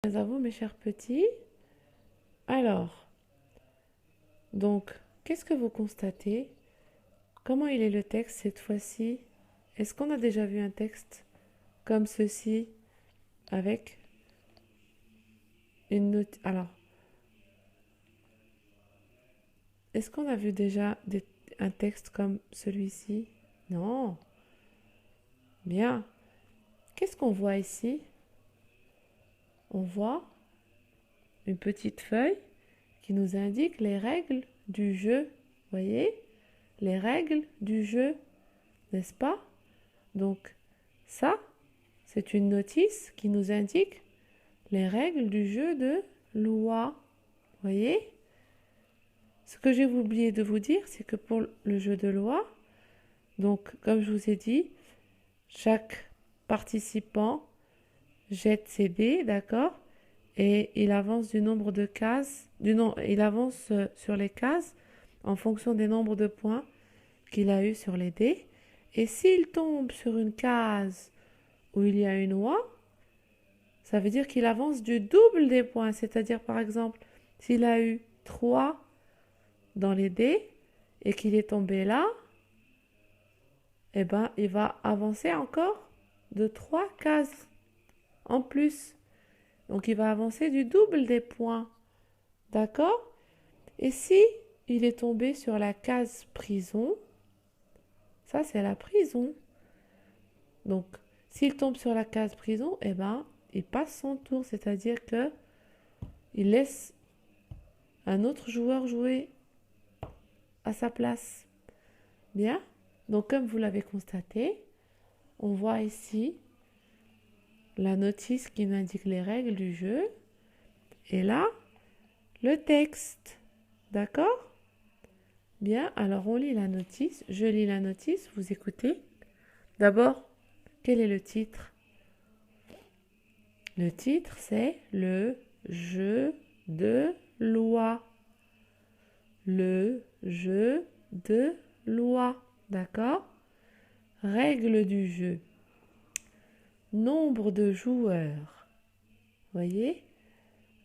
À vous, mes chers petits. Alors, donc, qu'est-ce que vous constatez? Comment il est le texte cette fois-ci? Est-ce qu'on a déjà vu un texte comme ceci avec une note? Alors, est-ce qu'on a vu déjà un texte comme celui-ci? Non. Bien. Qu'est-ce qu'on voit ici? On voit une petite feuille qui nous indique les règles du jeu. Voyez? Les règles du jeu, n'est-ce pas? Donc, ça, c'est une notice qui nous indique les règles du jeu de loi. Voyez? Ce que j'ai oublié de vous dire, c'est que pour le jeu de loi, donc comme je vous ai dit, chaque participant jette ses dés, d'accord? Et il avance du nombre de cases, il avance sur les cases en fonction des nombres de points qu'il a eu sur les dés. Et s'il tombe sur une case où il y a une oie, ça veut dire qu'il avance du double des points. C'est-à-dire, par exemple, s'il a eu 3 dans les dés et qu'il est tombé là, eh ben, il va avancer encore de 3 cases en plus. Donc, il va avancer du double des points. D'accord? Et si il est tombé sur la case prison, ça, c'est la prison. Donc, s'il tombe sur la case prison, eh ben, il passe son tour. C'est-à-dire que il laisse un autre joueur jouer à sa place. Bien. Donc, comme vous l'avez constaté, on voit ici la notice qui nous indique les règles du jeu. Et là, le texte. D'accord? Bien, alors on lit la notice. Je lis la notice, vous écoutez. D'abord, quel est le titre? Le titre, c'est le jeu de loi. Le jeu de loi. D'accord? Règles du jeu. Nombre de joueurs. Voyez?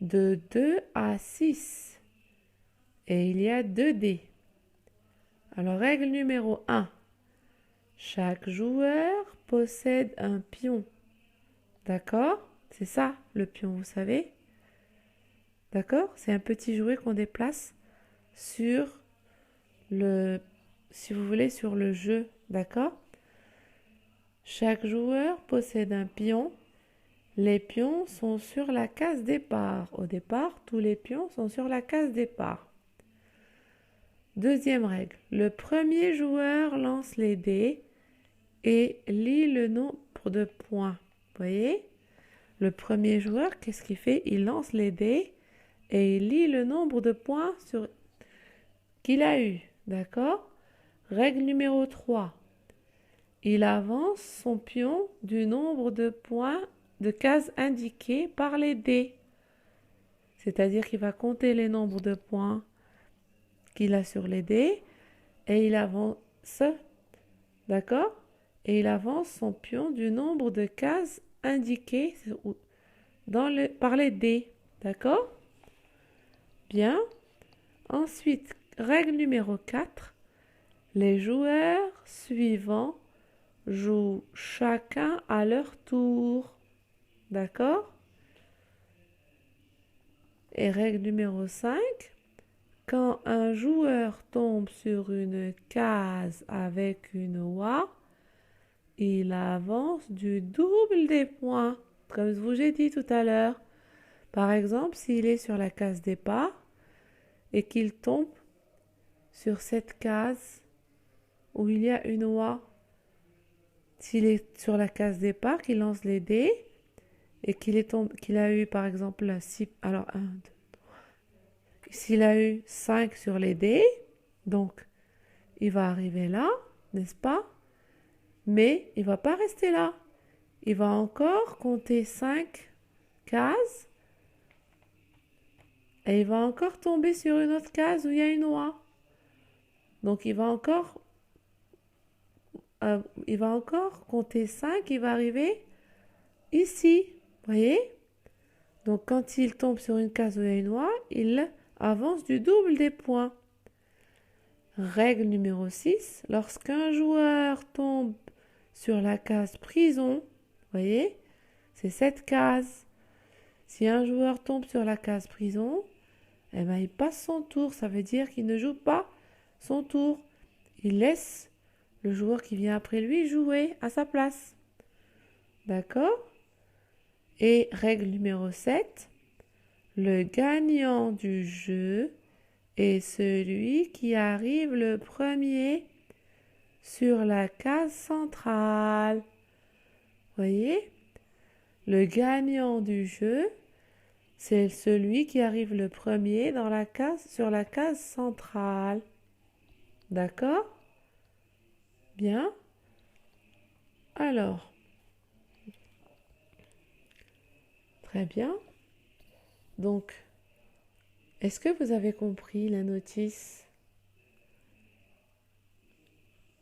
De 2 à 6. Et il y a 2 dés. Alors, règle numéro 1. Chaque joueur possède un pion. D'accord? C'est ça, le pion, vous savez? D'accord? C'est un petit jouet qu'on déplace sur le, si vous voulez, sur le jeu. D'accord? Chaque joueur possède un pion. Les pions sont sur la case départ. Au départ, tous les pions sont sur la case départ. Deuxième règle. Le premier joueur lance les dés et lit le nombre de points. Vous voyez? Le premier joueur, qu'est-ce qu'il fait? Il lance les dés et il lit le nombre de points qu'il a eu. D'accord? Règle numéro 3. Il avance son pion du nombre de points de cases indiquées par les dés. C'est-à-dire qu'il va compter les nombres de points qu'il a sur les dés et il avance, d'accord? Et il avance son pion du nombre de cases indiquées par les dés, d'accord? Bien. Ensuite, règle numéro 4. Les joueurs suivants jouent chacun à leur tour, d'accord? Et règle numéro 5. Quand un joueur tombe sur une case avec une oie, il avance du double des points, comme je vous ai dit tout à l'heure. Par exemple, s'il est sur la case départ et qu'il tombe sur cette case où il y a une oie, s'il est sur la case départ, qu'il lance les dés et qu'il a eu par exemple 6, alors 1, 2, s'il a eu 5 sur les dés, donc il va arriver là, n'est-ce pas? Mais il ne va pas rester là. Il va encore compter 5 cases et il va encore tomber sur une autre case où il y a une oie. Donc il va encore compter 5, il va arriver ici. Voyez? Donc, quand il tombe sur une case où il y a une oie, il avance du double des points. Règle numéro 6, lorsqu'un joueur tombe sur la case prison, voyez, c'est cette case. Si un joueur tombe sur la case prison, eh ben, il passe son tour. Ça veut dire qu'il ne joue pas son tour. Il laisse le joueur qui vient après lui jouer à sa place. D'accord? Et règle numéro 7, le gagnant du jeu est celui qui arrive le premier sur la case centrale. Voyez? Le gagnant du jeu, c'est celui qui arrive le premier sur la case centrale. D'accord? Bien. Alors, très bien. Donc, est-ce que vous avez compris la notice?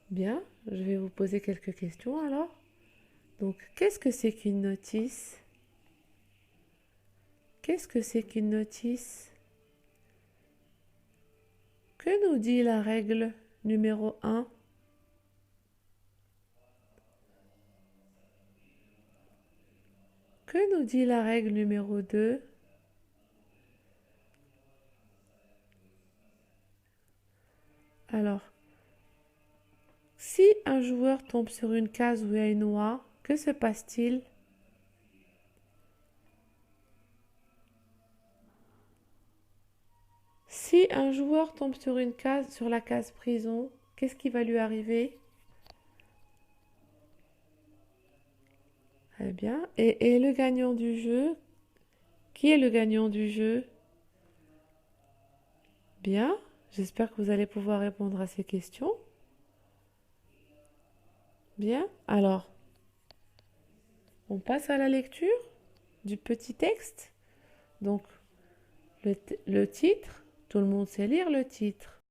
Bien, je vais vous poser quelques questions alors. Donc, qu'est-ce que c'est qu'une notice? Qu'est-ce que c'est qu'une notice? Que nous dit la règle numéro 1? Que nous dit la règle numéro 2? Alors, si un joueur tombe sur une case où il y a une oie, que se passe-t-il? Si un joueur tombe sur une case, sur la case prison, qu'est-ce qui va lui arriver? Très bien. Et le gagnant du jeu? Qui est le gagnant du jeu? Bien. J'espère que vous allez pouvoir répondre à ces questions. Bien. Alors, on passe à la lecture du petit texte. Donc, le titre, tout le monde sait lire le titre.